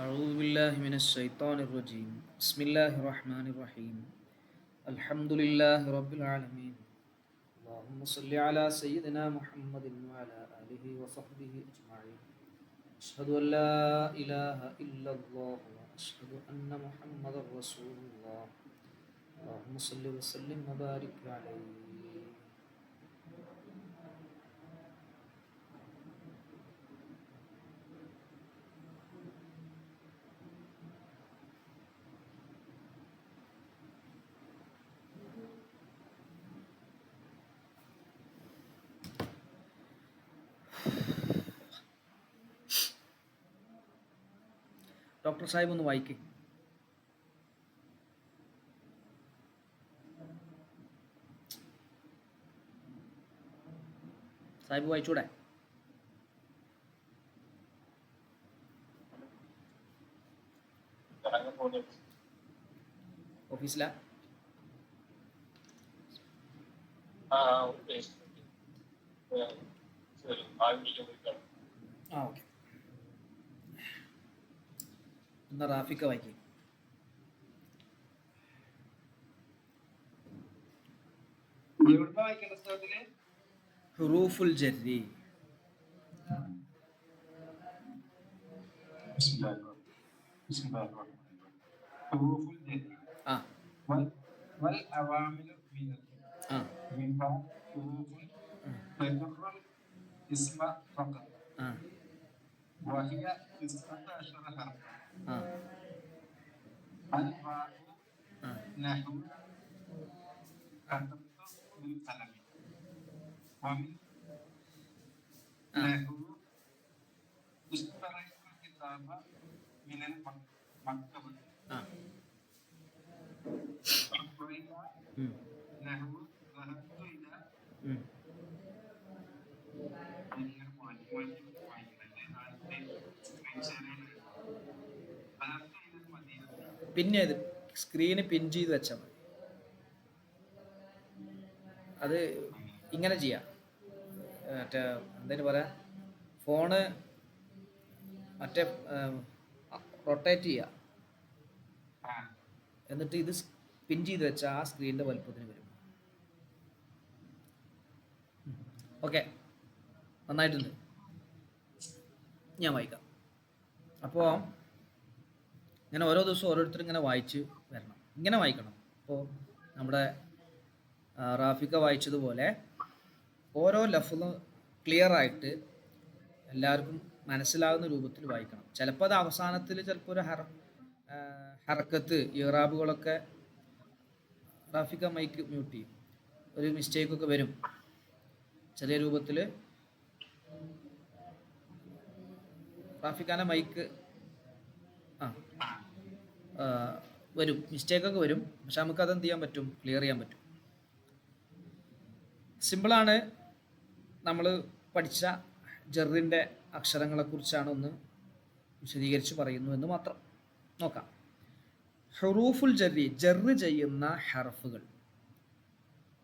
أعوذ بالله من الشيطان الرجيم بسم الله الرحمن الرحيم الحمد لله رب العالمين اللهم صل على سيدنا محمد وعلى آله وصحبه أجمعين أشهد أن لا إله إلا الله وأشهد أن محمدا رسول الله اللهم صل وسلم وبارك عليه. Doctor Sahib ഒന്ന് വായിക്കേ. Sahib വായിച്ചൂടെ? ഓഫീസിലാ? Okay. എന്നാ റാഫിക്ക വായിക്കേ. ഹുറൂഫുൽ ജർരി. പിന്നെ ഇത് സ്ക്രീന് പിൻ ചെയ്ത് വെച്ചാൽ മതി. അത് ഇങ്ങനെ ചെയ്യാം. മറ്റേ എന്തായാലും പറയാ, ഫോണ് മറ്റേ റൊട്ടേറ്റ് ചെയ്യുക, എന്നിട്ട് ഇത് പിൻ ചെയ്ത് വെച്ചാൽ ആ സ്ക്രീനിൻ്റെ വലുപ്പത്തിന് വരും. ഓക്കെ, നന്നായിട്ടുണ്ട്. ഞാൻ വായിക്കാം. അപ്പോൾ ഇങ്ങനെ ഓരോ ദിവസവും ഓരോരുത്തരും ഇങ്ങനെ വായിച്ച് വരണം, ഇങ്ങനെ വായിക്കണം. അപ്പോൾ നമ്മുടെ റാഫിക്ക വായിച്ചതുപോലെ ഓരോ ലഫ്ളും ക്ലിയർ ആയിട്ട് എല്ലാവർക്കും മനസ്സിലാകുന്ന രൂപത്തിൽ വായിക്കണം. ചിലപ്പോൾ അത് അവസാനത്തിൽ ചിലപ്പോൾ ഒരു ഹർക്കത്ത് ഇറാബുകളൊക്കെ റാഫിക്ക മൈക്ക് മ്യൂട്ട് ചെയ്യും, ഒരു മിസ്റ്റേക്കൊക്കെ വരും ചെറിയ രൂപത്തിൽ. റാഫിക്കാൻ്റെ മൈക്ക് വരും, മിസ്റ്റേക്കൊക്കെ വരും. പക്ഷെ നമുക്കത് എന്ത് ചെയ്യാൻ പറ്റും? ക്ലിയർ ചെയ്യാൻ പറ്റും. സിമ്പിളാണ്. നമ്മൾ പഠിച്ച ജറിൻ്റെ അക്ഷരങ്ങളെക്കുറിച്ചാണ് ഒന്ന് വിശദീകരിച്ച് പറയുന്നു എന്ന് മാത്രം. നോക്കാം. ഹുറൂഫുൽ ജർരി, ജറ് ചെയ്യുന്ന ഹർഫുകൾ.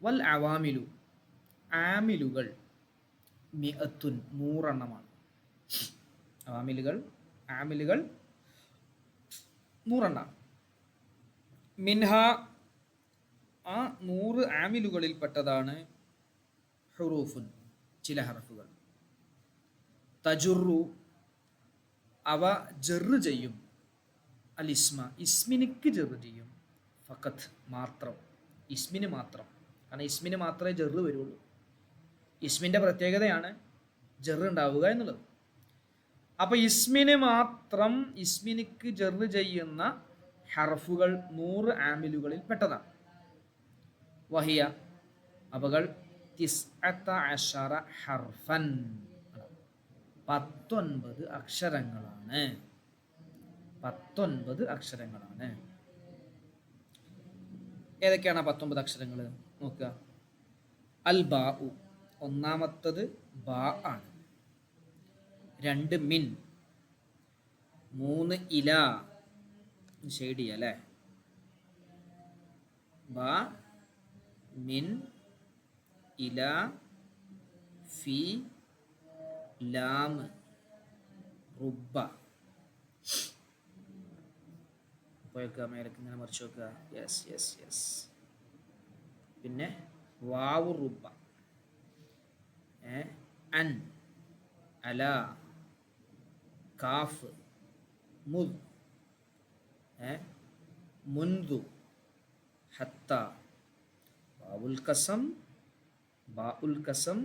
വൽ അവാമിലു, ആമിലുകൾ. മിഅത്തുൻ, 100 എണ്ണമാണ്. അവാമിലുകൾ, ആമിലുകൾ 100 എണ്ണം. മിൻഹ, ആ 100 ആമിലുകളിൽ പെട്ടതാണ് ഹുറൂഫുൻ, ചില ഹർഫുകൾ. തജുറു, അവ ജറ് ചെയ്യും. അൽ ഇസ്മ, ഇസ്മിനിക്ക് ജറ് ചെയ്യും. ഫഖത്ത്, മാത്രം, ഇസ്മിന് മാത്രം. കാരണം ഇസ്മിന് മാത്രമേ ജറ് വരുള്ളൂ. ഇസ്മിൻ്റെ പ്രത്യേകതയാണ് ജറ് ഉണ്ടാവുക എന്നുള്ളത്. അപ്പോൾ ഇസ്മിന് മാത്രം, ഇസ്മിനിക്ക് ജറ് ചെയ്യുന്ന ഹർഫുകൾ 100 ആമിലുകളിൽ പെട്ടതാണ്. വഹിയ, അവകൾ 19 ഹർഫൻ, 19 അക്ഷരങ്ങളാണ്. 19 അക്ഷരങ്ങളാണ്. ഏതൊക്കെയാണ് 19 അക്ഷരങ്ങൾ? നോക്കുക. അൽ ബാ ഉ, ഒന്നാമത്തത് ബാ ആണ്. 2 മിൻ, 3 ഇല, ഷെയ്ഡ് ചെയ്യുക അല്ലേ. ബാ, മിൻ, ഇല, ഫി, ലാം, റുബ്ബ. പോയേക്കുക, മേലേക്ക് ഇങ്ങനെ മറിച്ച് വെക്കുക. Yes yes yes. പിന്നെ വാവു റുബ, അൻ, അല, കാഫ്, മുദ്, മുൻദു, ഹത്ത, വാവുൽ കസം, ബാഉൽ കസം,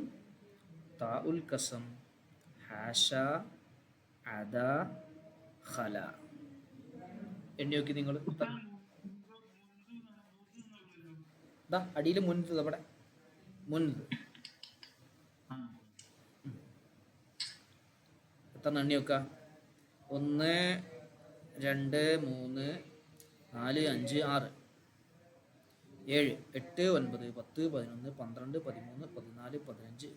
താഉൽ കസം, ഹാഷ, അദ, ഖല. എണ്ണി നോക്കി നിങ്ങൾ. ഇതാ അടിയിൽ മുൻദ്, നമ്മുടെ മുൻദ്. എത്ര എണ്ണി നോക്കുക? 1 2 3 4 5 6 7 8 9 10 11 12 13 14 15 16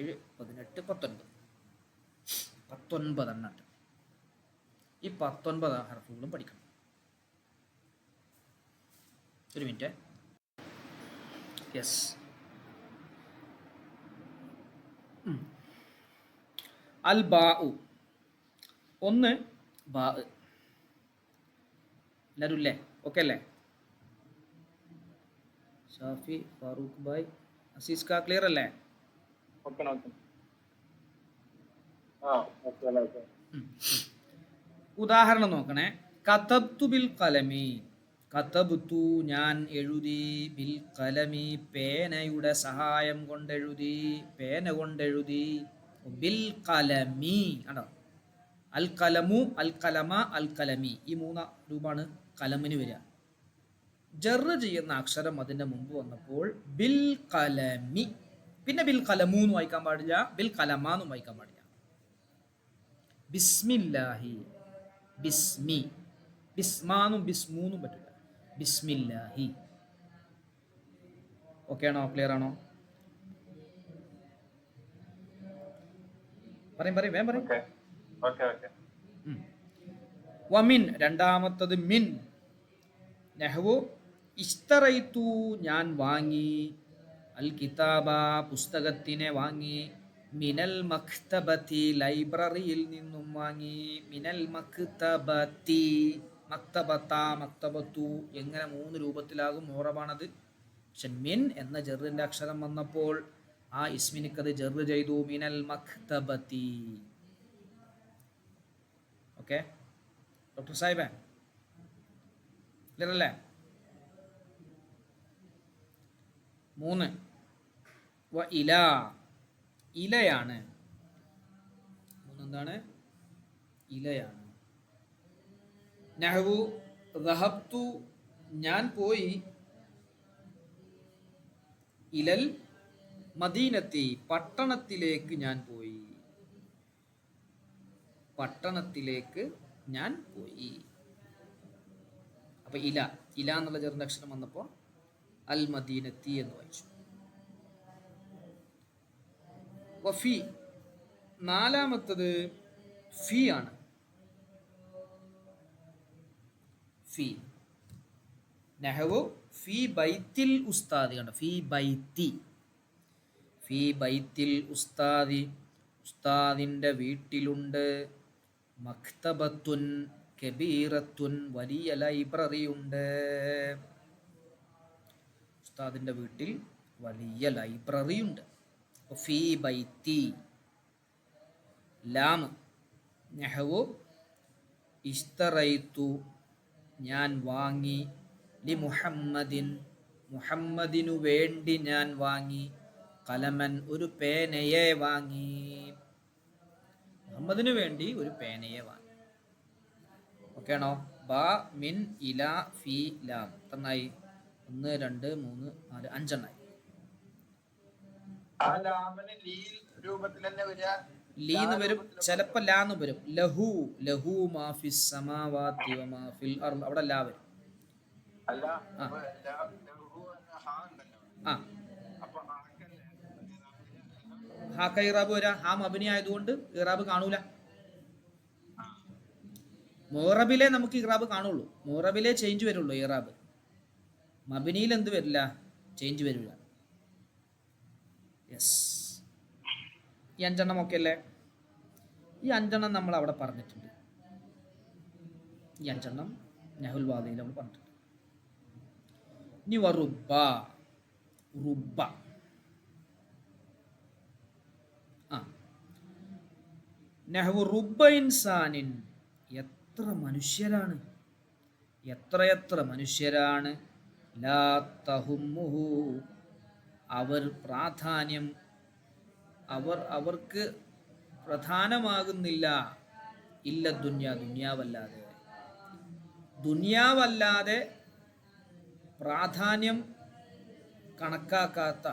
17 18 19 എണ്ണം. ഈ 19 ഹർഫുകളും പഠിക്കണം. ഒരു മിനിറ്റ്. യെസ്. അൽ ബാഉ, 1 ബാ. എല്ലാവരും ഇല്ലേ? ഓക്കെ അല്ലേ? ഷാഫി, ഫാറൂഖ് ഭായ്, അസീസ് കാ ക്ലിയർ അല്ലേ? ഉദാഹരണം നോക്കണേ. കതബ്തു ബിൽ ഖലമി, കതബ്തു ഞാൻ എഴുതി, ബിൽ ഖലമി പേനയുടെ സഹായം കൊണ്ടെഴുതി, പേന കൊണ്ടെഴുതി. ബിൽ ഖലമി ആണോ? അൽ കലമു, അൽ കലമ, അൽ കലമി, ഈ 3 രൂപമാണ് കലമിന് വരിക. ജറ് ചെയ്യുന്ന അക്ഷരം അതിൻ്റെ മുമ്പ് വന്നപ്പോൾ ബിൽ കലമി. പിന്നെ ബിൽ കലമു എന്ന് വായിക്കാൻ പാടില്ല, ബിൽ കലമ എന്നും വായിക്കാൻ പാടില്ല. ബിസ്മില്ലാഹി, ബിസ്മി, ബിസ്മാനും ബിസ്മൂന്നും പറ്റില്ല. ബിസ്മില്ലാഹി. ഓക്കെ ആണോ? ക്ലിയർ ആണോ? പറയും വേഗം പറയും. വമിൻ, രണ്ടാമത്തത് മിൻ. നഹ്വു ഇസ്തറൈതു ഞാൻ വാങ്ങി, അൽ കിതാബ പുസ്തകത്തിനെ വാങ്ങി, മിനൽ മക്തബത്തി ലൈബ്രറിയിൽ നിന്നും വാങ്ങി. മിനൽ മക്തബത്തി, മക്തബത്ത, മക്തബത്തു, എങ്ങനെ 3 രൂപത്തിലാകും, മുഅറബാണത്. പക്ഷെ മിൻ എന്ന ജറിന്റെ അക്ഷരം വന്നപ്പോൾ ആ ഇസ്മിനിക്കത് ജറ് ചെയ്തു, മിനൽ മക്തബത്തി. ഓക്കെ ഡോക്ടർ സാഹിബേ, ക്ലിയർ അല്ലേ? 3 വ ഇല, ഇലയാണ്. 3 എന്താണ്? ഇലയാണ്. നഹ്വു ദഹബ്തു ഞാൻ പോയി, ഇലൽ മദീനത്തി പട്ടണത്തിലേക്ക് ഞാൻ പോയി, പട്ടണത്തിലേക്ക് ഞാൻ പോയി. അപ്പൊ ഇല എന്നുള്ള ചെറിയ അക്ഷരം വന്നപ്പോൾ അൽ മദീനത്തി എന്ന് വായിച്ചു. വഫി, 4മത്തത് ഫി ആണ്. ഫി. നഹ്വു ഫി ബൈത്തിൽ ഉസ്താദി. കണ്ടോ? ഫി ബൈത്തി, ഫി ബൈത്തിൽ ഉസ്താദി, ഉസ്താദിന്റെ വീട്ടിലുണ്ട്. മക്തബത്തുൻ കബീറത്തുൻ, വലിയ ലൈബ്രറി ഉണ്ട്. ഉസ്താദിന്റെ വീട്ടിൽ വലിയ ലൈബ്രറി ഉണ്ട്. ഫീ ബൈത്തി. ലാം. നഹ്വു ഇസ്തറൈതു ഞാൻ വാങ്ങി, ലി മുഹമ്മദിൻ മുഹമ്മദിനു വേണ്ടി ഞാൻ വാങ്ങി, കലമൻ ഒരു പേനയെ വാങ്ങി. മുഹമ്മദിനു വേണ്ടി ഒരു പേനയെ വാങ്ങി. ഓക്കെ ആണോ? ബാ, മിൻ, ഇല, ഫി, ലാം. എത്രണ്ണായി? 1 2 3 4 5 എണ്ണായി. ലീന്ന് വരും, ചിലപ്പോ ലാന്ന് വരും. ലഹു, ലഹു മാ ഫിസ് സമാവാതി വ മാ ഫിൽ അർള്, അവിടെ ലാ വരും. ആ ഹാക്ക ഇറാബ് വരാ. ഹാ മബനി ആയതുകൊണ്ട് ഇറാബ് കാണൂല. മുഅറബിലെ നമുക്ക് ഇറാബ് കാണുള്ളൂ, മുഅറബിലെ ചേഞ്ച് വരുള്ളൂ ഇറാബ്. മബനിയിൽ എന്ത് വരില്ല? ചേഞ്ച് വരില്ല. യെസ്. ഈ 5 എണ്ണം ഒക്കെ അല്ലേ? ഈ 5 എണ്ണം നമ്മൾ അവിടെ പറഞ്ഞിട്ടുണ്ട്. ഈ 5 നഹുൽ വാദയിൽ നമ്മൾ പറഞ്ഞിട്ടുണ്ട്. ഇനി റുബ്ബ. റുബ്ബ ആ നഹ്വു റുബ്ബ ഇൻസാനിൻ, എത്ര മനുഷ്യരാണ്, എത്രയെത്ര മനുഷ്യരാണ്, ലാ തഹുമ്മുഹു, അവർക്ക് പ്രധാനമാകുന്നില്ല, ഇല്ല ദുനിയാവല്ലാതെ പ്രാധാന്യം കണക്കാക്കാത്ത,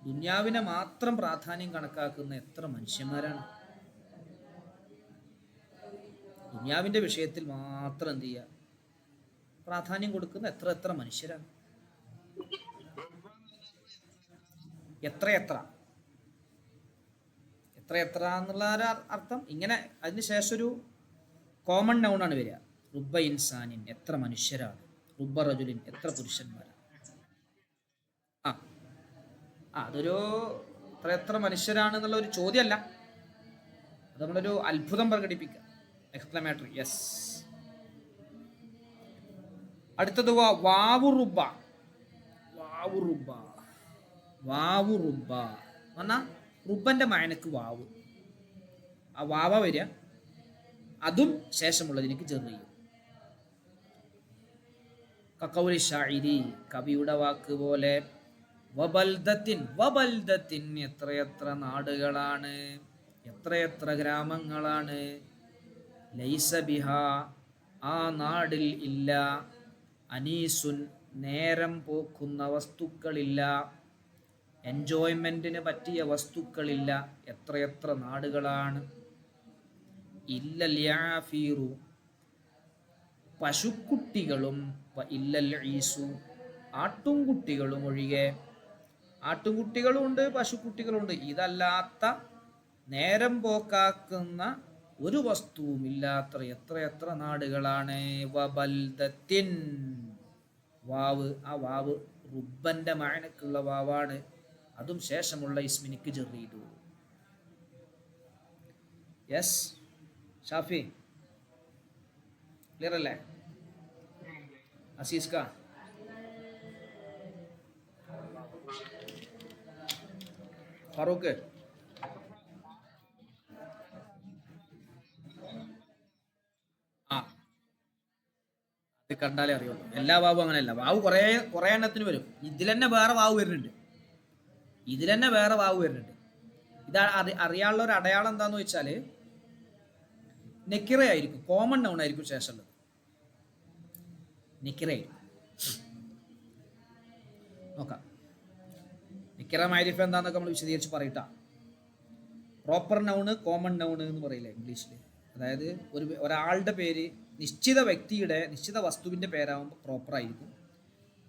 ദുനിയാവിനെ മാത്രം പ്രാധാന്യം കണക്കാക്കുന്ന എത്ര മനുഷ്യന്മാരാണ്. ദുനിയാവിന്റെ വിഷയത്തിൽ മാത്രം എന്ത് ചെയ്യുക, പ്രാധാന്യം കൊടുക്കുന്ന എത്ര മനുഷ്യരാണ്. എത്ര എന്നുള്ള അർത്ഥം ഇങ്ങനെ. അതിനുശേഷം ഒരു കോമൺ നൗണാണ് വരിക. റുബ്ബ ഇൻസാനിൻ, എത്ര മനുഷ്യരാണ്. റുബ്ബ റജുലിൻ, എത്ര പുരുഷന്മാരാണ്. അതൊരു എത്ര മനുഷ്യരാണ് എന്നുള്ള ഒരു ചോദ്യമല്ല, അത് നമ്മളൊരു അത്ഭുതം പ്രകടിപ്പിക്കുക. എക്സ്ക്ലമേറ്ററി. യെസ്. അടുത്തത് വാവു റുബ്ബ. പറഞ്ഞാൽ റുബ്ബന്റെ മഅനക്ക് വാവ്, ആ വാവ വരിക, അതും ശേഷമുള്ളതിലേക്ക് ചെറിയ കഖൗലി ഷാഇരി, കവിയുടെ വാക്ക് പോലെ. വബൽദത്തിൻ, എത്രയെത്ര നാടുകളാണ്, എത്രയെത്ര ഗ്രാമങ്ങളാണ്. ലൈസ ബിഹാ, ആ നാടിൽ ഇല്ല. അനീസുൻ, നേരം പോക്കുന്ന വസ്തുക്കളില്ല, എൻജോയ്മെന്റിന് പറ്റിയ വസ്തുക്കളില്ല. എത്രയെത്ര നാടുകളാണ്. ഇല്ലൽ യാഫീറു, പശുക്കുട്ടികളും, ഇല്ലൽ ഈസു, ആട്ടുംകുട്ടികളും ഒഴികെ. ആട്ടുംകുട്ടികളുണ്ട്, പശുക്കുട്ടികളുണ്ട്. ഇതല്ലാത്ത, നേരം പോക്കാക്കുന്ന ഒരു വസ്തുവുമില്ലാത്ത എത്രയെത്ര നാടുകളാണ്. വബൽദത്തിൻ, വാവ്, ആ വാവ് റുബ്ബന്റെ മഅനക്കുള്ള വാവാണ്, അതും ശേഷമുള്ള ഇസ്മിനിക്ക് ജറീദു. യെസ് ഷാഫി, ക്ലിയർ അല്ലേ? അസീസ്ക, ഫാറൂഖ്, ഇത് കണ്ടാലേ അറിയുള്ളൂ. എല്ലാ വാവും അങ്ങനെയല്ല. വാവ് കുറേ എണ്ണത്തിന് വരും. ഇതിൽ തന്നെ വേറെ വാവ് വരുന്നുണ്ട്. ഇത് അറിയാനുള്ള ഒരു അടയാളം എന്താന്ന് വെച്ചാൽ നെക്കിറയായിരിക്കും, കോമൺ നൗൺ ആയിരിക്കും ശേഷമുള്ളത്. നെക്കിറയായിരിക്കും. നോക്കാം, നെക്കിറ മഅരിഫ എന്താന്നൊക്കെ നമ്മൾ വിശദീകരിച്ച് പറയട്ടാ. പ്രോപ്പർ നൗണ്, കോമൺ നൗണ് എന്ന് പറയില്ലേ ഇംഗ്ലീഷിൽ. അതായത് ഒരാളുടെ പേര് നിശ്ചിത വ്യക്തിയുടെ, നിശ്ചിത വസ്തുവിൻ്റെ പേരാകുമ്പോൾ പ്രോപ്പർ ആയിരിക്കും.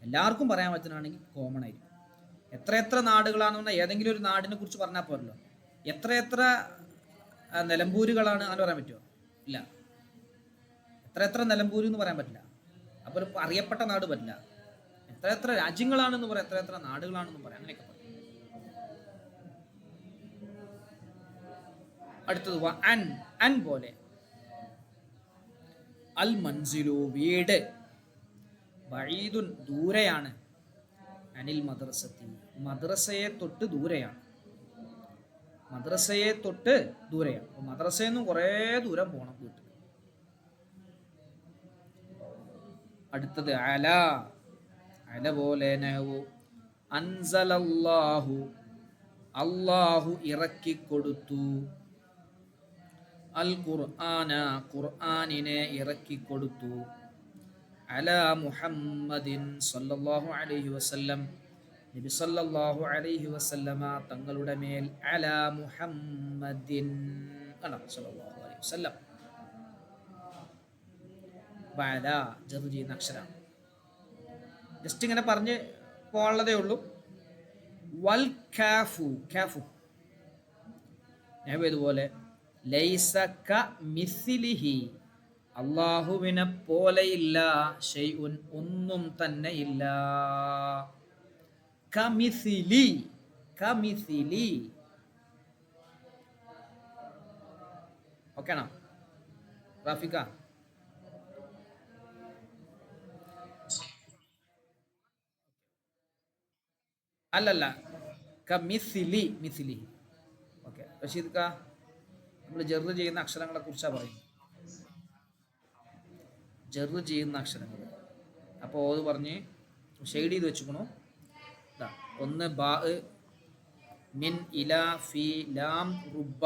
എല്ലാവർക്കും പറയാൻ പറ്റുന്നതാണെങ്കിൽ കോമൺ ആയിരിക്കും. എത്രയെത്ര നാടുകളാണെന്ന് പറഞ്ഞാൽ ഏതെങ്കിലും ഒരു നാടിനെ കുറിച്ച് പറഞ്ഞാൽ പോരല്ലോ. എത്രയെത്ര നിലമ്പൂരുകളാണ് അങ്ങനെ പറയാൻ പറ്റുമോ? ഇല്ല. എത്രയെത്ര നിലമ്പൂര് എന്ന് പറയാൻ പറ്റില്ല. അപ്പോൾ ഒരു അറിയപ്പെട്ട നാട് പറ്റില്ല. എത്രയെത്ര രാജ്യങ്ങളാണെന്ന് പറയാം, എത്രയെത്ര നാടുകളാണെന്ന് പറയാം, അങ്ങനെയൊക്കെ പറയാം. അടുത്തത് അൻ പോലെ. അൽ മൻസിലു, വീട്. ബഈദുൻ, ദൂരെയാണ്. അനിൽ മദ്രസത്തി, മദ്രസയെ തൊട്ട് ദൂരെയാണ്. അപ്പോൾ മദ്രസയിൽ നിന്നും കുറേ ദൂരം പോകണം വീട്ടിൽ. അടുത്തത് അല പോലെ. അൻസലല്ലാഹു, അല്ലാഹു ഇറക്കിക്കൊടുത്തു. അൽ ഖുർആന, ഖുർആനിനെ ഇറക്കിക്കൊടുത്തു. അലാ മുഹമ്മദിൻ സല്ലല്ലാഹു അലൈഹി വസല്ലം, നബി സല്ലല്ലാഹു അലൈഹി വസല്ലമ തങ്ങളുടെ മേൽ. അലാ മുഹമ്മദിൻ സല്ലല്ലാഹു അലൈഹി വസല്ലം. ബഅദ ജർ ചെയ്യുന്ന അക്ഷരം ജസ്റ്റ് ഇങ്ങനെ പറഞ്ഞ് പോകാനുള്ളതേ ഉള്ളൂ. വൽ കാഫു ഇതുപോലെ. ലൈസ കമിസ്ലിഹി, അല്ലാഹുവിനെ പോലെയില്ല. ഷൈഉൻ, ഒന്നും തന്നെ ഇല്ല. കമിസ്ലി ഓക്കേണോ റാഫിക്ക? അല്ലല്ല, മിഥിലി മിഥിലി. ഓക്കെ റഷീദ് ക, നമ്മൾ ജെറ് ചെയ്യുന്ന അക്ഷരങ്ങളെ കുറിച്ചാണ് പറയുന്നത്. ജെറ് ചെയ്യുന്ന അക്ഷരങ്ങൾ. അപ്പോൾ അത് പറഞ്ഞ് ഷെയ്ഡ് ചെയ്ത് വെച്ചുക്കണു. ഒന്ന് ബാ, മിൻ, ഇല, ഫി, ലാം, റുബ,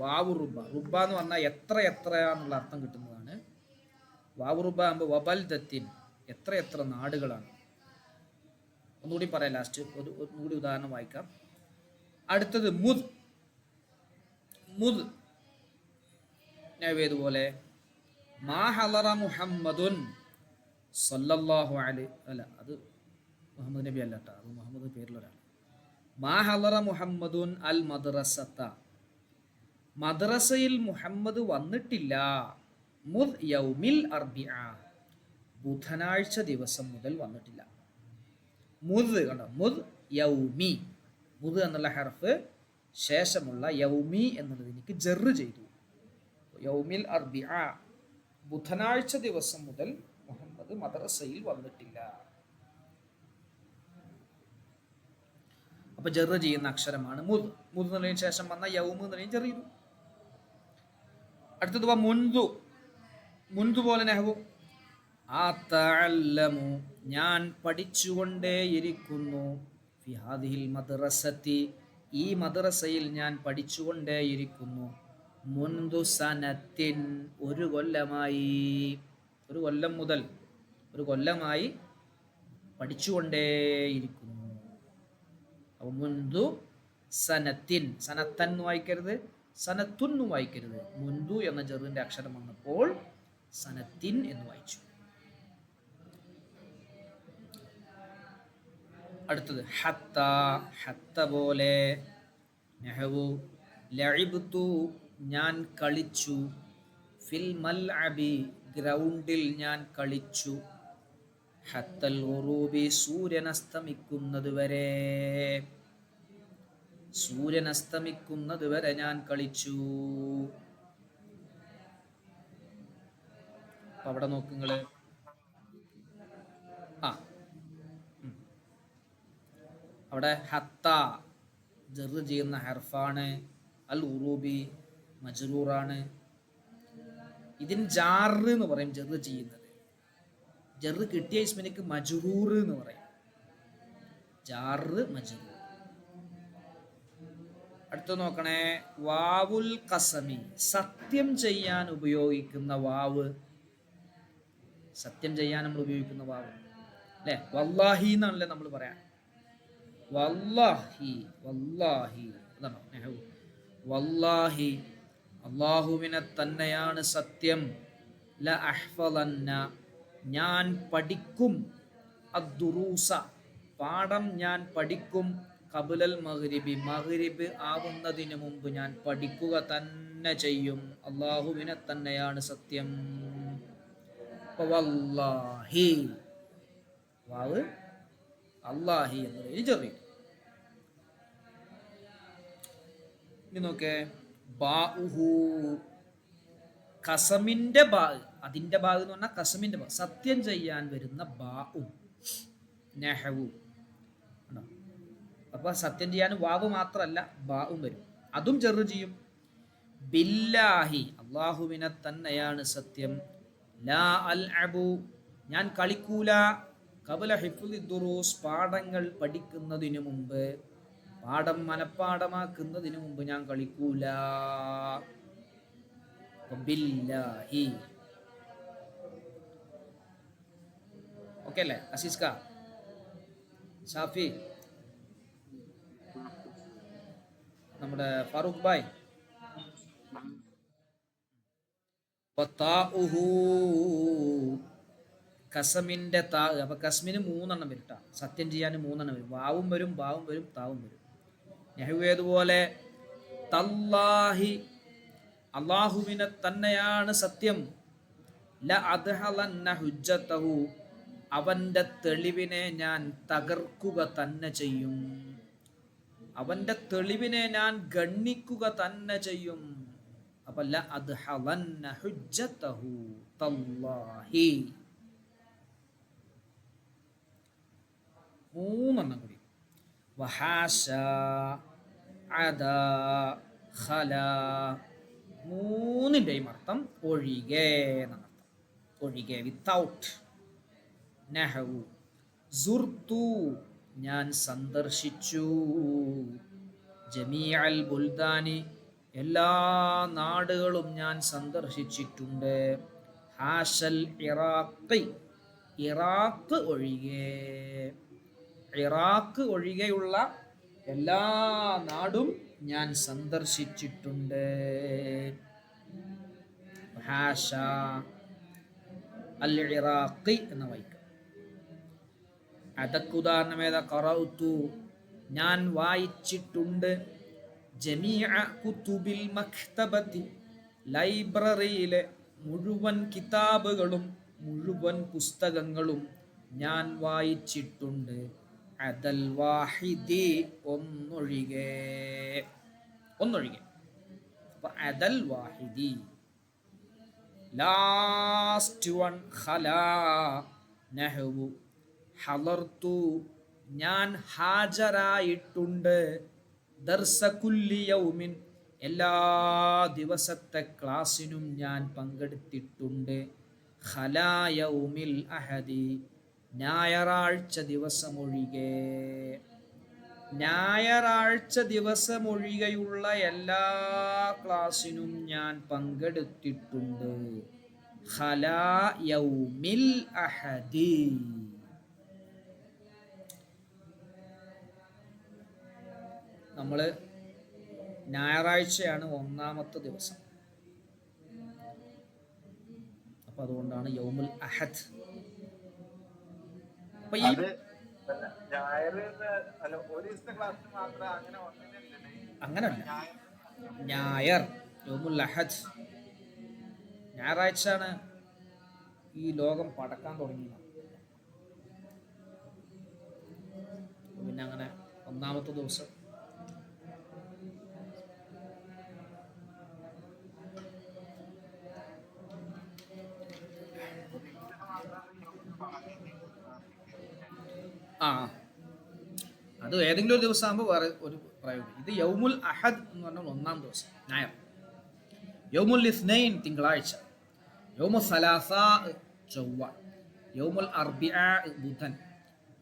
വാവു റുബ. റുബ എന്ന് പറഞ്ഞാൽ എത്ര എത്രയാന്നുള്ള അർത്ഥം കിട്ടുന്നതാണ്. വാവു റുബ ആകുമ്പോൾ വബൽ ദത്തിൻ, എത്ര എത്ര നാടുകളാണ്. ഒന്നുകൂടി പറയാം ലാസ്റ്റ്, ഒന്നുകൂടി ഉദാഹരണം വായിക്കാം. അടുത്തത് മുദ്. മുദ് നവേതുപോലെ മാ ഹളറ മുഹമ്മദുൻ സല്ലല്ലാഹു അലൈഹി, അല്ല അത് മുഹമ്മദ് നബി അല്ല കേട്ടോ, അത് മുഹമ്മദ് പേരിലൊരാൾ. മാ ഹളറ മുഹമ്മദുൻ അൽ മദ്രസത്ത, മദ്രസയിൽ മുഹമ്മദ് വന്നിട്ടില്ല. മുദ് യൗമിൽ അർബിഅ, ബുധനാഴ്ച ദിവസം മുതൽ വന്നിട്ടില്ല. മുദ് കണ്ടോ, മുദ് യൗമി, മുദ് എന്നുള്ള ഹർഫ് ശേഷമുള്ള യൗമി എന്നുള്ളത് എനിക്ക് ജെറ് ചെയ്തു. യൗമിൽ അർബിഅ, ബുധനാഴ്ച ദിവസം മുതൽ മുഹമ്മദ് മദ്രസയിൽ വന്നിട്ടില്ല. അപ്പൊ ജെറ് ചെയ്യുന്ന അക്ഷരമാണ് മുദ്. മുദ് എന്നുള്ളതിന് ശേഷം വന്ന യൗമ് എന്നുള്ളതിന് ജെറ് ചെയ്തു. അടുത്തത് മുൻദു. മുൻദു പോലെ നെഹ്വു അതഅല്ലമു, ഞാൻ പഠിച്ചുകൊണ്ടേയിരിക്കുന്നു. ഫി ഹാദിഹിൽ മദ്രസത്തി, ഈ മദ്രസയിൽ ഞാൻ പഠിച്ചുകൊണ്ടേയിരിക്കുന്നു. മുൻദു സനത്തിൻ, ഒരു കൊല്ലമായി, ഒരു കൊല്ലം മുതൽ, ഒരു കൊല്ലമായി പഠിച്ചുകൊണ്ടേയിരിക്കുന്നു. അപ്പോൾ മുൻദു സനത്തിൻ, സനത്തൻ എന്ന് വായിക്കരുത്, സനത്തുൻ എന്ന് വായിക്കരുത്. മുൻദു എന്ന ജെറിന്റെ അക്ഷരം വന്നപ്പോൾ സനത്തിൻ എന്ന് വായിച്ചു. അടുത്തത് ഹത്ത. ഹത്ത പോലെ നെഹ്വു ലഇബ്തു, ഞാൻ കളിച്ചു. ഫിൽ മൽഅബി, ഗ്രൗണ്ടിൽ ഞാൻ കളിച്ചു. ഹത്തൽ ഗുറൂബി, സൂര്യൻ അസ്തമിക്കുന്നത് വരെ, സൂര്യൻ അസ്തമിക്കുന്നത് വരെ ഞാൻ കളിച്ചു. അവിടെ നോക്കുങ്ങള്, അവിടെ ഹത്ത ജെറ് ചെയ്യുന്ന ഹർഫാണ്. അൽ ഉറൂബി മജ്റൂറാണ്. ഇതിന് ജാറ് എന്ന് പറയും ജെറ് ചെയ്യുന്നത്. ജെറ് കിട്ടിയ ഇസ്മിനിക്ക് മജ്റൂർ എന്ന് പറയും. ജാറ് മജ്റൂർ. അടുത്ത നോക്കണേ, വാവുൽ ഖസമി, സത്യം ചെയ്യാൻ ഉപയോഗിക്കുന്ന വാവ്. സത്യം ചെയ്യാൻ നമ്മൾ ഉപയോഗിക്കുന്ന വാവ് അല്ലെ, വല്ലാഹി എന്നാണല്ലേ നമ്മൾ പറയാം. വല്ലാഹി, വല്ലാഹി എന്നാണോ നെഹ്വു. വല്ലാഹി, അല്ലാഹുവിനെ തന്നെയാണ് സത്യം. ല അഹ്ഫളന്ന, ഞാൻ പഠിക്കും. അദ്ദുറൂസ, പാഠം ഞാൻ പഠിക്കും. ഖബ്ലൽ മഗ്രിബി, മഗ്രിബ് ആവുന്നതിന് മുമ്പ് ഞാൻ പഠിക്കുക തന്നെ ചെയ്യും. അല്ലാഹുവിനെ തന്നെയാണ് സത്യം. വല്ലാഹി, വാവ് അല്ലാഹി എന്നതിന് ചെറിയ. ഇനി നോക്കേ, ബാഉഹു, കസമിന്റെ ബാ, അതിന്റെ ബാഗ് എന്ന് പറഞ്ഞാൽ കസമിന്റെ ബാ, സത്യം ചെയ്യാൻ വരുന്ന ബാഉ നെഹ്വു. അപ്പൊ സത്യം ചെയ്യാൻ വാവ് മാത്രല്ല ബാഉം വരും, അതും ചെറു ചെയ്യും. ബില്ലാഹി, അല്ലാഹുവിനെ തന്നെയാണ് സത്യം. ലാ അൽഅബു, ഞാൻ കളിക്കൂല. ഖബ്ല ഹിഫ്ളി ദുറൂസ്, പാഠങ്ങൾ പഠിക്കുന്നതിന് മുമ്പ്, പാഠം മനപ്പാഠമാക്കുന്നതിന് മുമ്പ് ഞാൻ കളിക്കൂല. ബില്ലാഹി. ഓക്കെ അല്ലേ അസീസ്ക, ഷാഫി, നമ്മുടെ ഫാറൂഖ് ഭായ്. കസമിന്റെ താ, അപ്പൊ കസ്മിന് 3 എണ്ണം വരും. സത്യം ചെയ്യാൻ 3 എണ്ണം വരും. വാവും വരും, ബാവും വരും, താവും വരും. നെഹ്വേതുപോലെ തല്ലാഹി, അല്ലാഹുവിനെ തന്നെയാണ് സത്യം. ല അദ്ഹലന്ന ഹുജ്ജതഹു, അവന്റെ തെളിവിനെ ഞാൻ തകർക്കുക തന്നെ ചെയ്യും. അവന്റെ തെളിവിനെ ഞാൻ ഗണ്ണിക്കുക തന്നെ ചെയ്യും. അപ്പൊ ല അദ്ഹലന്ന ഹുജ്ജതഹു തല്ലാഹി. 3 എണ്ണം കൂടി. വഹാശ, അദ, ഖല, മൂന്നിൻ്റെയും അർത്ഥം ഒഴികെ എന്നാണ് അർത്ഥം. ഒഴികെ, വിത്തൗട്ട്. നഹവു സുർതു, ഞാൻ സന്ദർശിച്ചു. ജമീഅൽ ബുൽദാനി, എല്ലാ നാടുകളും ഞാൻ സന്ദർശിച്ചിട്ടുണ്ട്. ഹാഷൽ ഇറാഖി, ഇറാഖ് ഒഴികെ, ഇറാഖ് ഒഴികെയുള്ള എല്ലാ നാടും ഞാൻ സന്ദർശിച്ചിട്ടുണ്ട്. ഹാഷ അൽ ഇറാഖി എന്ന വായിക്കാം. അതൊക്കെ ഉദാഹരണം ഏതാ? ഖറഅതു, ഞാൻ വായിച്ചിട്ടുണ്ട്. ജമീഅ കുതുബിൽ മക്തബത്തി, ലൈബ്രറിയിലെ മുഴുവൻ കിതാബുകളും മുഴുവൻ പുസ്തകങ്ങളും ഞാൻ വായിച്ചിട്ടുണ്ട്. അദൽ വാഹിദി, ഒന്നൊഴികെ, ഒന്നൊഴികെ. അപ്പൊ അദൽ വാഹിദി. ലാസ്റ്റ് വൺ ഖലാ, നഹ്വു ഹളർതു, ഞാൻ ഹാജരായിട്ടുണ്ട്. ദർസ കുല്ലി യൗമിൻ, എല്ലാ ദിവസത്തെ ക്ലാസ്സിനും ഞാൻ പങ്കെടുത്തിട്ടുണ്ട്. ഖലാ യൗമിൽ അഹദി, ഞായറാഴ്ച ദിവസമൊഴികെ, ഞായറാഴ്ച ദിവസമൊഴികെയുള്ള എല്ലാ ക്ലാസ്സിനും ഞാൻ പങ്കെടുത്തിട്ടുണ്ട്. ഖലാ യൗമിൽ അഹദി. നമ്മൾ ഞായറാഴ്ചയാണ് ഒന്നാമത്തെ ദിവസം. അപ്പൊ അതുകൊണ്ടാണ് യൗമുൽ അഹദ്. അപ്പൊ ഈ അങ്ങനല്ല, ഞായർ യൗമുൽ അഹദ്, ഞായറാഴ്ചയാണ് ഈ ലോകം പടക്കാൻ തുടങ്ങിയത്. പിന്നെ അങ്ങനെ ഒന്നാമത്തെ ദിവസം. ആ, അത് ഏതെങ്കിലും ഒരു ദിവസം ആകുമ്പോൾ വേറെ ഒരു പ്രയോഗം. ഇത് യൗമുൽ അഹദ് എന്ന് പറഞ്ഞാൽ ഒന്നാം ദിവസം, ഞായർ. യൗമുൽ ഇസ്നൈൻ, തിങ്കളാഴ്ച. യൗമുൽ സലാസാ, ചൊവ്വ. യൗമുൽ അർബിഅ, ബുധൻ.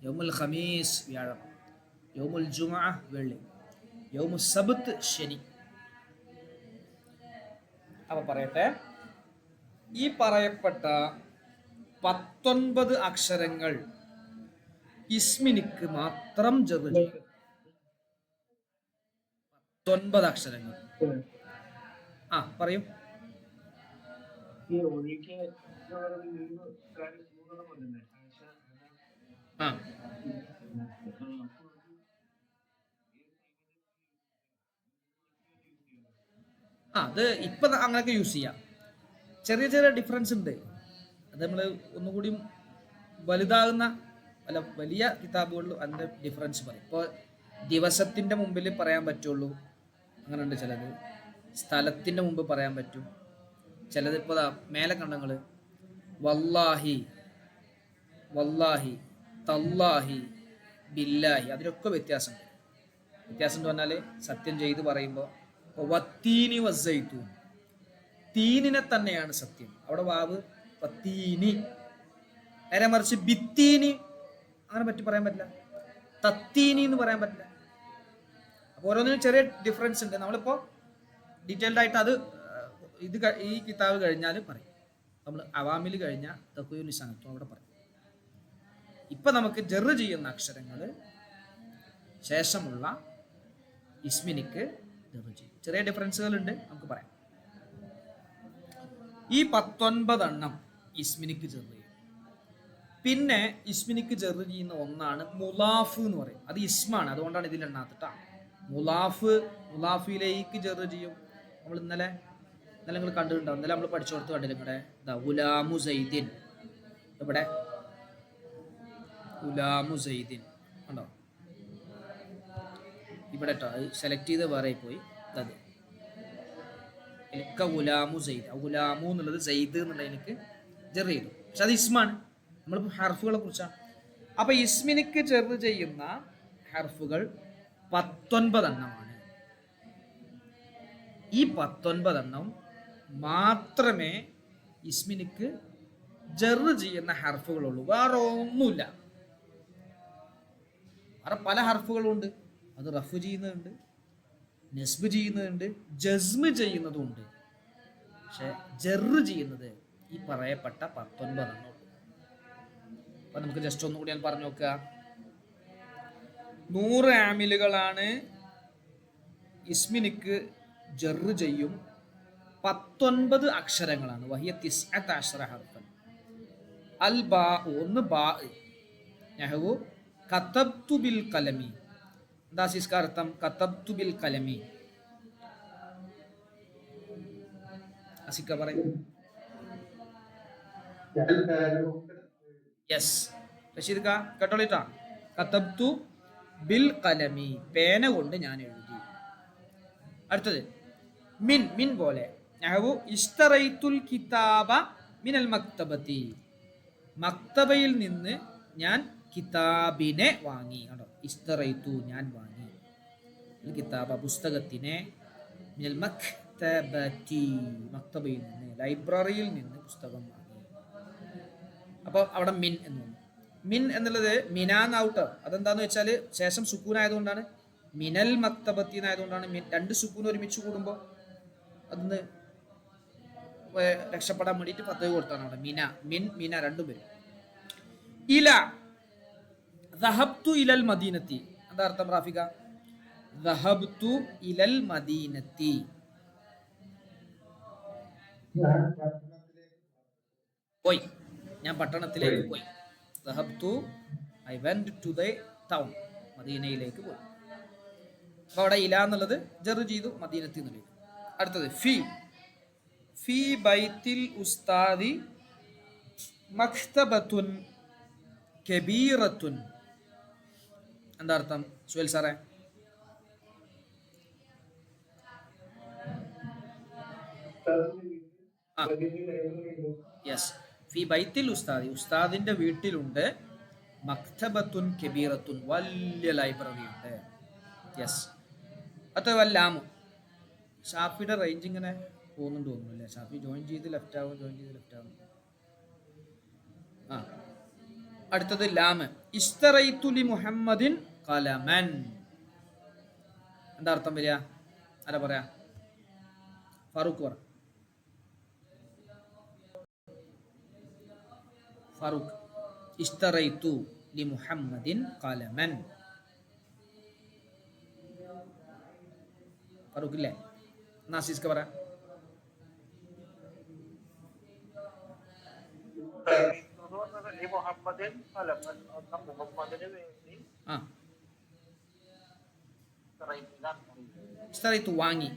യൗമുൽ ഖമീസ്, വ്യാഴം. യൗമുൽ ജുമുഅ, വെള്ളി. യൗമുൽ സബ്ത്, ശനി. അപ്പൊ പറയട്ടെ, ഈ പറയപ്പെട്ട 19 അക്ഷരങ്ങൾ ഇസ്മിനിക്ക് മാത്രം ജറ് ചെയ്യും. 19 അക്ഷരങ്ങൾ. ആ, പറയൂ. ആ, അത് ഇപ്പൊ അങ്ങനെയൊക്കെ യൂസ് ചെയ്യാം. ചെറിയ ചെറിയ ഡിഫറൻസ് ഉണ്ട്. അത് നമ്മൾ ഒന്നുകൂടി വലുതാകുന്ന വലിയ കിതാബുകളിൽ അതിൻ്റെ ഡിഫറൻസ് പറയും. ഇപ്പോൾ ദിവസത്തിൻ്റെ മുമ്പിൽ പറയാൻ പറ്റുള്ളൂ, അങ്ങനെ ഉണ്ട് ചിലത്. സ്ഥലത്തിൻ്റെ മുമ്പ് പറയാൻ പറ്റും ചിലത്. ഇപ്പോൾ മേലെ കണ്ടങ്ങൾ വല്ലാഹി, വല്ലാഹി, തല്ലാഹി, ബില്ലാഹി, അതിനൊക്കെ വ്യത്യാസമുണ്ട്. വ്യത്യാസം എന്ന് പറഞ്ഞാൽ സത്യം ചെയ്ത് പറയുമ്പോൾ വത്തീനി വസ്സൈത്തൂൻ, തീനിനെ തന്നെയാണ് സത്യം, അവിടെ വാവ് വത്തീനി. നേരെ മറിച്ച് ബിത്തീനി അങ്ങനെ പറ്റി പറയാൻ പറ്റില്ല, തത്തീനി എന്ന് പറയാൻ പറ്റില്ല. അപ്പോൾ ഓരോന്നിനും ചെറിയ ഡിഫറൻസ് ഉണ്ട്. നമ്മളിപ്പോൾ ഡീറ്റെയിൽഡ് ആയിട്ട് അത് ഈ കിതാബ് കഴിഞ്ഞാൽ പറയും. നമ്മൾ അവാമിൽ കഴിഞ്ഞ തഖ്വീഉൽ ലിസാനത്തും അവിടെ പറയും. ഇപ്പം നമുക്ക് ജറ് ചെയ്യുന്ന അക്ഷരങ്ങൾ ശേഷമുള്ള ഇസ്മിനിക്ക് ജറ് ചെയ്യും. ചെറിയ ഡിഫറൻസുകളുണ്ട്, നമുക്ക് പറയാം. ഈ 19 എണ്ണം ഇസ്മിനിക്ക് ജറ് ചെയ്യും. പിന്നെ ഇസ്മിനിക്ക് ജറ് ചെയ്യുന്ന ഒന്നാണ് മുലാഫ് എന്ന് പറയും. അത് ഇസ്മാണ്, അതുകൊണ്ടാണ് ഇതിൽ എണ്ണാത്തിട്ടാ. മുലാഫിലേക്ക് ജറ് ചെയ്യും. നമ്മൾ ഇന്നലെ നിങ്ങൾ കണ്ടിട്ടുണ്ടാവും, ഇന്നലെ നമ്മൾ പഠിച്ചു കൊടുത്ത് കണ്ടില്ല നിങ്ങളുടെ ഗുലാമു സൈദിൻ. ഇവിടെ ഗുലാമു സൈദിൻ ഉണ്ടോ? ഇവിടെ കേട്ടോ, അത് സെലക്ട് ചെയ്ത് വേറെ പോയി. അത് എനിക്ക് ഗുലാമു സൈദ്, ഗുലാമു എന്നുള്ളത് സൈദ് എന്നുള്ള എനിക്ക് ജറ് ചെയ്തു. പക്ഷെ അത് ഇസ്മാണ്. നമ്മളിപ്പോൾ ഹർഫുകളെ കുറിച്ചാണ്. അപ്പൊ ഇസ്മിനിക്ക് ജറ് ചെയ്യുന്ന ഹർഫുകൾ 19 എണ്ണമാണ്. ഈ 19 എണ്ണം മാത്രമേ ഇസ്മിനിക്ക് ജറ് ചെയ്യുന്ന ഹർഫുകളുള്ളൂ, വേറെ ഒന്നുമില്ല. വേറെ പല ഹർഫുകളുണ്ട്, അത് റഫ് ചെയ്യുന്നതുണ്ട്, നസ്ബ് ചെയ്യുന്നതുണ്ട്, ജസ്മ് ചെയ്യുന്നതുണ്ട്. പക്ഷെ ജറ് ചെയ്യുന്നത് ഈ പറയപ്പെട്ട 19 എണ്ണം. അപ്പൊ നമുക്ക് ജസ്റ്റ് ഒന്നുകൂടി ഞാൻ പറഞ്ഞു നോക്കുക. 100 ആമിലുകളാണ് ഇസ്മിനിക്ക് ജറ് ചെയ്യും. 19 അക്ഷരങ്ങളാണ്. വഹിയ 19 ഹർഫൻ. അൽ ബാ, ഒന്ന് ബാ. നഹ്വു കതബ്തു ബിൽ കലമി. എന്താ സിസ്ക അർത്ഥം? കതബ്തു ബിൽ കലമി. അസിക്ക പറയും. യെസ് റഷീദ് ക കേട്ടോളിട്ടാ. കതബ്തു ബിൽ കലമി, പേന കൊണ്ട് ഞാൻ എഴുതി. അടുത്തത് മിൻ, മിൻ പോലെ. നഹ്വു ഇഷ്തറൈത്തുൽ കിതാബ മിനൽ മക്തബതി. മക്തബയിൽ നിന്ന് ഞാൻ കിതാബിനെ വാങ്ങി. കണ്ടോ, ഇഷ്തറൈത്തു ഞാൻ വാങ്ങി, കിതാബ പുസ്തകത്തിനെ, മിനൽ മക്തബതി മക്തബയിൽ നിന്ന്, ലൈബ്രറിയിൽ നിന്ന് പുസ്തകം വാങ്ങി. അപ്പോൾ അവിടെ മിൻ എന്ന് വന്നു. മിൻ എന്നുള്ളത് മിനാന്നാവട്ടോ. അതെന്താന്ന് വെച്ചാൽ ശേഷം സുക്കൂനായതുകൊണ്ടാണ്. മിനൽ മക്തബത്തി എന്നായതുകൊണ്ടാണ്. രണ്ട് സുക്കൂൻ ഒരുമിച്ച് കൂടുമ്പോൾ അതിന്ന് രക്ഷപ്പെടാൻ വേണ്ടിയിട്ട് 10 കൊടുത്താണ് അവിടെ. മിന, മിൻ, മിന രണ്ടും വരും. ഇല, ദഹബ്തു ഇലൽ മദീനത്തി. എന്താ അർത്ഥം റാഫിക? ദഹബ്തു ഇലൽ മദീനത്തി, പോയി, ഞാൻ പട്ടണത്തിലേക്ക് പോയി. ദഹബ്തു, I went to the town, മദീനയിലേക്ക് പോയി. അപ്പൊ അവിടെ ഇല എന്നുള്ളത് ജറ് ചെയ്തു, മദീനത്തി എന്നുള്ളത്. അടുത്തത് ഫി, ഫി ബൈത്തിൽ ഉസ്താദി മക്തബത്തുൻ കബീറത്തുൻ. എന്താ അർത്ഥം സുഹൈൽ സാറേ? യെസ്, ഫി ബൈത്തിൽ ഉസ്താദി, ഉസ്താദിന്റെ വീട്ടിലുണ്ട്, മക്തബത്തുൻ കബീറത്തുൻ, വലിയ ലൈബ്രറി ഉണ്ട്. യെസ്. അത് ലാമു. ഷാഫിയുടെ റേഞ്ച് ഇങ്ങനെ പോകുന്നുണ്ട് തോന്നുന്നു അല്ലേ? ഷാഫി ജോയിൻ ചെയ്ത് ലെഫ്റ്റ് ആവും, ജോയിൻ ചെയ്ത് ലെഫ്റ്റ് ആവും. ആ, അടുത്തത് ലാമ്. ഇഷ്തറൈതു ലി മുഹമ്മദിൻ ഖലമൻ. എന്താ അർത്ഥം വരിക? ആരാ പറയാ? ഫാറൂഖ് പറ. ഫാറൂഖ്. ഇഷ്തറൈതു ലി മുഹമ്മദിൻ ഖലമൻ. ഫാറൂഖ് ഇല്ലേ? നാസിസ്ക പറ. ഇഷ്തറൈതു വാങ്ങി,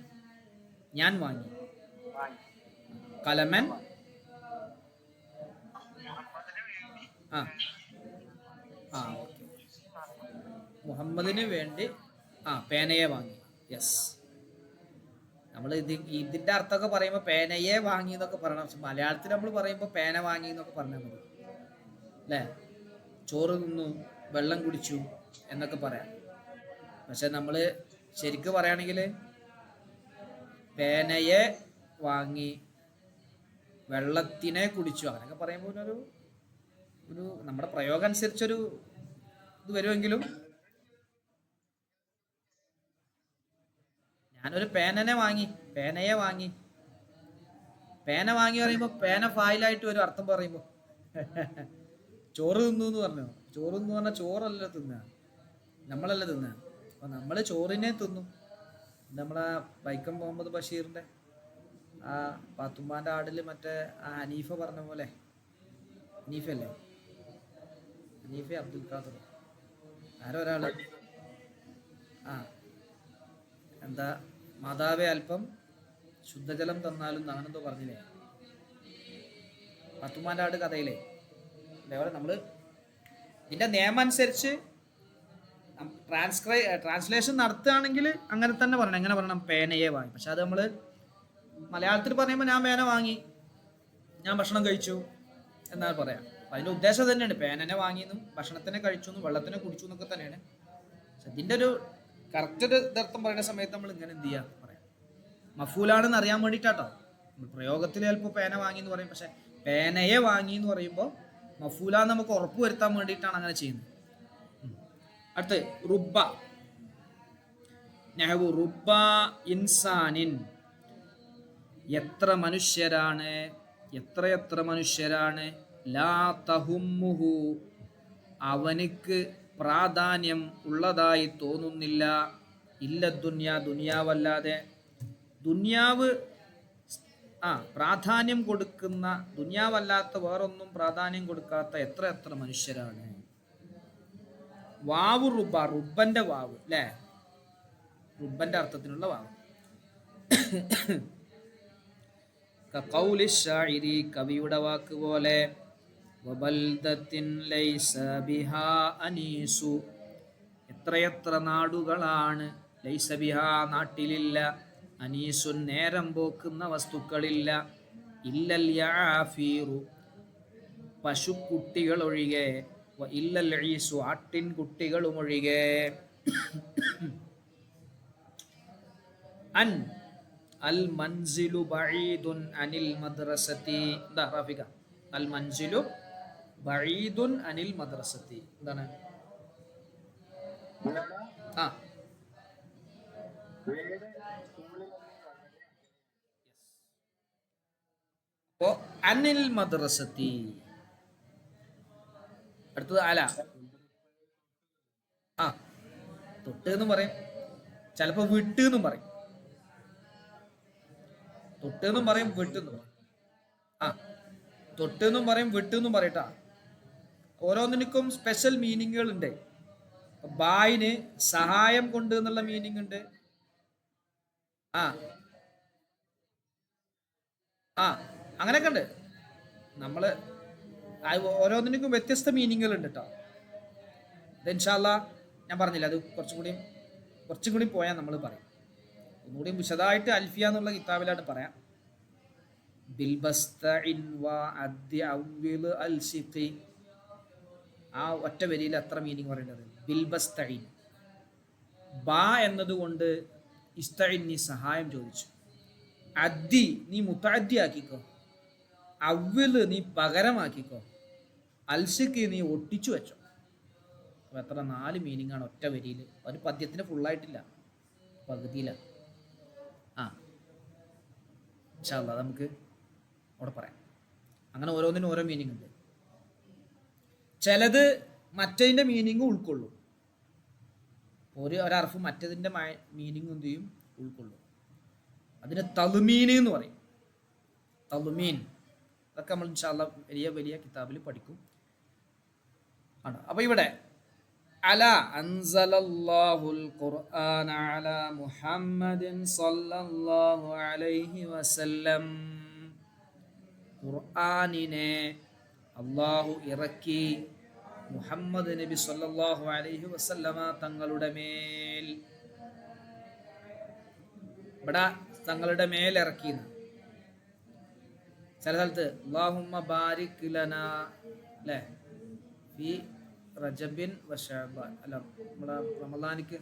ഞാൻ വാങ്ങി. കലമൻ ആ ആ ഓക്കെ, മുഹമ്മദിന് വേണ്ടി പേനയെ വാങ്ങി. യെസ്. നമ്മൾ ഇതിന്റെ അർത്ഥമൊക്കെ പറയുമ്പോൾ പേനയെ വാങ്ങി എന്നൊക്കെ പറയണം. പക്ഷെ മലയാളത്തിൽ നമ്മൾ പറയുമ്പോൾ പേന വാങ്ങി എന്നൊക്കെ പറഞ്ഞാൽ മതി അല്ലേ? ചോറ് തിന്നു, വെള്ളം കുടിച്ചു എന്നൊക്കെ പറയാം. പക്ഷെ നമ്മൾ ശരിക്കും പറയുകയാണെങ്കിൽ പേനയെ വാങ്ങി, വെള്ളത്തിനെ കുടിച്ചു, അങ്ങനെയൊക്കെ പറയുമ്പോൾ ഒരു നമ്മുടെ പ്രയോഗം അനുസരിച്ചൊരു ഇത് വരുമെങ്കിലും ഞാനൊരു പേനയെ വാങ്ങി പറയുമ്പോൾ പേന ഫായിലായിട്ട് ഒരു അർത്ഥം പറയുമ്പോൾ ചോറ് തിന്നു എന്ന് പറഞ്ഞു. ചോറ് തിന്നു പറഞ്ഞാൽ ചോറല്ല തിന്നുക, നമ്മളല്ല തിന്നുക. അപ്പൊ നമ്മൾ ചോറിനെ തിന്നു. നമ്മളെ വൈക്കം മുഹമ്മദ് ബഷീറിന്റെ ആ പാത്തുമ്മാന്റെ ആടില് മറ്റേ ആ ഹനീഫ പറഞ്ഞ പോലെ, ഹനീഫല്ലേ? ഹനീഫ അബ്ദുൽ ഖാദർ ആരോ ഒരാള് എന്താ മാതാവെ അല്പം ശുദ്ധജലം തന്നാലും അങ്ങനെന്തോ പറഞ്ഞില്ലേ പാത്തുമ്മാന്റെ ആട് കഥയിലെ? അതേപോലെ നമ്മള് ഇതിന്റെ നിയമം അനുസരിച്ച് ട്രാൻസ്ലേഷൻ നടത്തുകയാണെങ്കിൽ അങ്ങനെ തന്നെ പറയണം. എങ്ങനെ പറയണം? പേനയെ വാങ്ങി. പക്ഷെ അത് നമ്മള് മലയാളത്തിൽ പറയുമ്പോൾ ഞാൻ പേന വാങ്ങി, ഞാൻ ഭക്ഷണം കഴിച്ചു എന്നാൽ പറയാം. അതിന്റെ ഉദ്ദേശം തന്നെയാണ് പേനനെ വാങ്ങിയെന്നും ഭക്ഷണത്തിനെ കഴിച്ചു എന്നും വെള്ളത്തിനെ കുടിച്ചു എന്നൊക്കെ തന്നെയാണ്. പക്ഷെ ഇതിന്റെ ഒരു കറക്റ്റ് ഒരു അർത്ഥം പറയുന്ന സമയത്ത് നമ്മൾ ഇങ്ങനെ എന്ത് ചെയ്യുക പറയാം. മഫൂലാണെന്ന് അറിയാൻ വേണ്ടിയിട്ടാട്ടോ. പ്രയോഗത്തിൽ ചിലപ്പോൾ പേന വാങ്ങി എന്ന് പറയും, പക്ഷെ പേനയെ വാങ്ങി എന്ന് പറയുമ്പോൾ മഫൂലാന്ന് നമുക്ക് ഉറപ്പ് വരുത്താൻ വേണ്ടിയിട്ടാണ് അങ്ങനെ ചെയ്യുന്നത്. അടുത്ത് റുബ്ബ. നെഹ്വു റുബ്ബ ഇൻസാനിൻ, എത്ര മനുഷ്യരാണ്, എത്രയെത്ര മനുഷ്യരാണ്, ലാ തഹുമ്മുഹു, അവനിക്ക് പ്രാധാന്യം ഉള്ളതായി തോന്നുന്നില്ല, ഇല്ല ദുനിയ, ദുനിയാവല്ലാതെ. ദുനിയാവ് പ്രാധാന്യം കൊടുക്കുന്ന, ദുനിയാവല്ലാത്ത വേറൊന്നും പ്രാധാന്യം കൊടുക്കാത്ത എത്ര എത്ര മനുഷ്യരാണ്. വാവ് റുബ, റുബന്റെ വാവ് അല്ലേ, റുബന്റെ അർത്ഥത്തിനുള്ള വാവ്. കഖൗലി ശാഇരി, കവിയുടെ വാക്ക് പോലെ. വബൽദത്തിൻ ലൈസ ബിഹാ അനീസു, എത്രയെത്ര നാടുകളാണ്, ലൈസ ബിഹാ നാട്ടിലില്ല, അനീസുൻ നേരം പോക്കുന്ന വസ്തുക്കളില്ല, ഇല്ലൽ യാഫീറു പശുക്കുട്ടികൾ ഒഴികെ, ഇല്ലൽ ഈസു ആട്ടിൻ കുട്ടികളും ഒഴികെ. അൻ അൽ മൻസിലു ബഈദുൻ അനിൽ മദ്രസതി, എന്താ റാഫിക? അൽ മൻസിലു ബഈദുൻ അനിൽ മദ്രസതി എന്താണ്? അനിൽ മദ്രസതി. അടുത്തത് അല. തൊട്ട് എന്നും പറയും, ചിലപ്പോ വിട്ട് എന്നും പറയും. തൊട്ട് എന്നും പറയും, വിട്ടെന്നും പറയും. തൊട്ട് എന്നും പറയും, വിട്ടെന്നും പറയട്ടാ. ഓരോന്നിനും സ്പെഷ്യൽ മീനിങ്ങുകൾ ഉണ്ട്. ബായിന് സഹായം കൊണ്ട് എന്നുള്ള മീനിങ് ഉണ്ട്. അങ്ങനെയൊക്കെ ഉണ്ട്. നമ്മള് ഓരോന്നിനും വ്യത്യസ്ത മീനിങ്ങുകൾ ഉണ്ട് കേട്ടോ. ഇൻഷാ അല്ലാഹ് ഞാൻ പറഞ്ഞില്ല, അത് കുറച്ചും കൂടി പോയാൽ നമ്മൾ പറയും. ഒന്നുകൂടി വിശദമായിട്ട് അൽഫിയ എന്നുള്ള കിതാബിലാണ് പറയാം. ആ ഒറ്റ വരിയിൽ എത്ര മീനിങ് പറയേണ്ടത്? ബിൽബസ്തഈൻ, ബാ എന്നതുകൊണ്ട് ഇസ്തഈൻ, നീ സഹായം ചോദിച്ചു. അദ്ദി, നീ മുതഅദ്ദി ആക്കിക്കോ. അവ്വില്, നീ പകരമാക്കിക്കോ. അൽസിക്ക്, നീ ഒട്ടിച്ചു വെച്ചോ. അപ്പൊ എത്ര 4 മീനിങ് ആണ് ഒറ്റ വരിയിൽ. ഒരു പദ്യത്തിന് ഫുള്ളായിട്ടില്ല, പകുതിയിലാണ്. ഇൻഷാ അല്ലാഹ് നമുക്ക് അവിടെ പറയാം. അങ്ങനെ ഓരോന്നിനും ഓരോ മീനിങ് ഉണ്ട്. ചിലത് മറ്റതിൻ്റെ മീനിങ് ഉൾക്കൊള്ളും. ഒരർഫ് മറ്റതിൻ്റെ മീനിങ് എന്ത് ചെയ്യും? ഉൾക്കൊള്ളും. അതിന് തളുമീൻ എന്ന് പറയും. തളുമീൻ, അതൊക്കെ നമ്മൾ ഇൻഷാ അല്ലാഹ് വലിയ വലിയ കിതാബിൽ പഠിക്കും. ആണ്. അപ്പൊ ഇവിടെ അല അൻസലല്ലാഹുൽ ഖുർആന അലാ മുഹമ്മദിൻ സല്ലല്ലാഹു അലൈഹി വസല്ലം, ഖുർആനിനെ അല്ലാഹു ഇറക്കി മുഹമ്മദ് നബി സല്ലല്ലാഹു അലൈഹി വസല്ലമ തങ്ങളുടെ മേൽ. ഇവിടെ തങ്ങളുടെ മേൽ ഇറക്കി. ചില സ്ഥലത്ത് അല്ലാഹുമ്മ ബാരിക് ലനാ അല്ലേ ഫി റജബിൻ വശഅബാൻ, അല്ല നമ്മുടെ റമളാനിക്ക്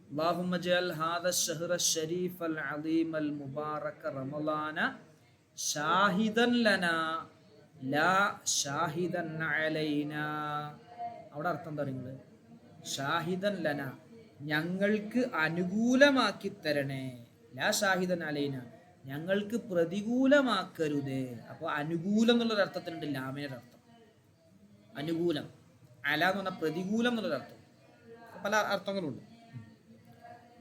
അല്ലാഹുമ്മ ജഅൽ ഹാദ അശ്ശഹ്റ അശ്ശരീഫൽ അളീമൽ മുബാറക റമളാന ഷാഹിദൻ ലനാ ലാ ഷാഹിദൻ അലൈനാ. അവിടെ അർത്ഥം എന്താ പറയുന്നത്? ഷാഹിദൻ ലന, ഞങ്ങൾക്ക് അനുകൂലമാക്കി തരണേ. ലാ ഷാഹിദൻ അലൈന, ഞങ്ങൾക്ക് പ്രതികൂലമാക്കരുതേ. അപ്പോൾ അനുകൂലം എന്നുള്ളൊരു അർത്ഥത്തിനുണ്ട് ലാമിനൊരു അർത്ഥം. അനുകൂലം, അല എന്ന് പറഞ്ഞാൽ പ്രതികൂലം എന്നുള്ളൊരർത്ഥം. പല അർത്ഥങ്ങളുണ്ട്.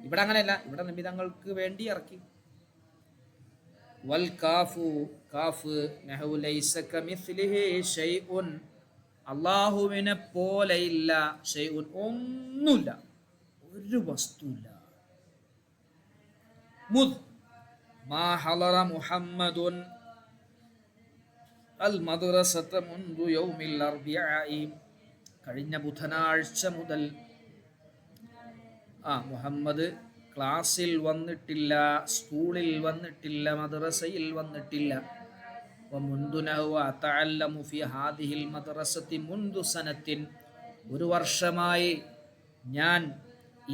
ഇവിടെ അങ്ങനെയല്ല. ഇവിടെ നബി തങ്ങൾക്ക് വേണ്ടി ഇറക്കി. വൽ കാഫു, കാഫ് നഹു ലൈസ കമിസ്ലിഹി ഷൈഉൻ, അല്ലാഹുവിനെ പോലെയില്ല. ഷൈഉൻ, ഒന്നുമില്ല, ഒരു വസ്തുവില്ല. മുദ് മാ ഹളറ മുഹമ്മദുൻ അൽ മദ്റസത മുൻദു യൗമിൽ അർബിഈ, കഴിഞ്ഞ ബുധനാഴ്ച മുതൽ മുഹമ്മദ് ക്ലാസ്സിൽ വന്നിട്ടില്ല, സ്കൂളിൽ വന്നിട്ടില്ല, മദ്രസയിൽ വന്നിട്ടില്ല. ഒരു വർഷമായി ഞാൻ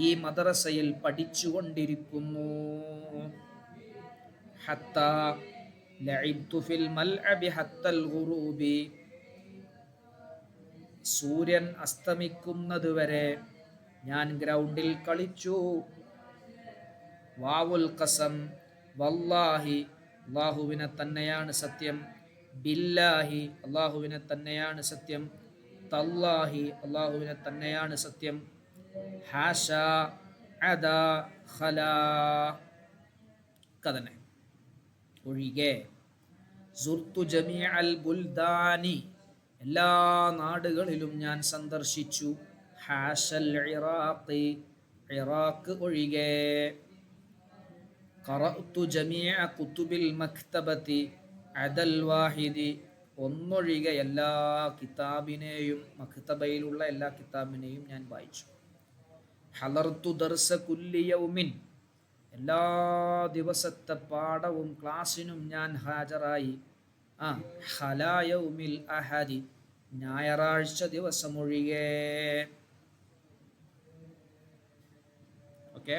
ഈ മദ്രസയിൽ പഠിച്ചുകൊണ്ടിരിക്കുന്നു. ഹത്താ ലഇബ്തു ഫിൽ മൽഅബി ഹത്തൽ ഗുറൂബി, സൂര്യൻ അസ്തമിക്കുന്നത് വരെ ഞാൻ ഗ്രൗണ്ടിൽ കളിച്ചു. വാവുൽ ഖസം, വല്ലാഹി അല്ലാഹുവിനെ തന്നെയാണ് സത്യം, ബില്ലാഹി അല്ലാഹുവിനെ തന്നെയാണ് സത്യം, തല്ലാഹി അല്ലാഹുവിനെ തന്നെയാണ് സത്യം, ഹാഷാ അദാ ഖലാ കതനെ ഒഴികെ, സുർതു ജമീഅൽ ബുൽദാനി എല്ലാ നാടുകളിലും ഞാൻ സന്ദർശിച്ചു, ഹാഷൽ ഇറാഖി ഇറാഖ് ഒഴികെ, ഖറഅതു ജമീഅ കുതുബിൽ മക്തബതി അദൽ വാഹിദി ഒന്നൊഴികെ എല്ലാ കിതാബിനെയും, മക്തബയിലുള്ള എല്ലാ കിതാബിനെയും ഞാൻ വായിച്ചു. ഹലർതു ദർസ കുല്ലി യൗമിൻ, എല്ലാ ദിവസത്തെ പാഠവും ക്ലാസ്സിനും ഞാൻ ഹാജരായി. ഹലാ യൗമിൽ അഹദി, ഞായറാഴ്ച ദിവസം ഒഴികെ. ഓക്കെ.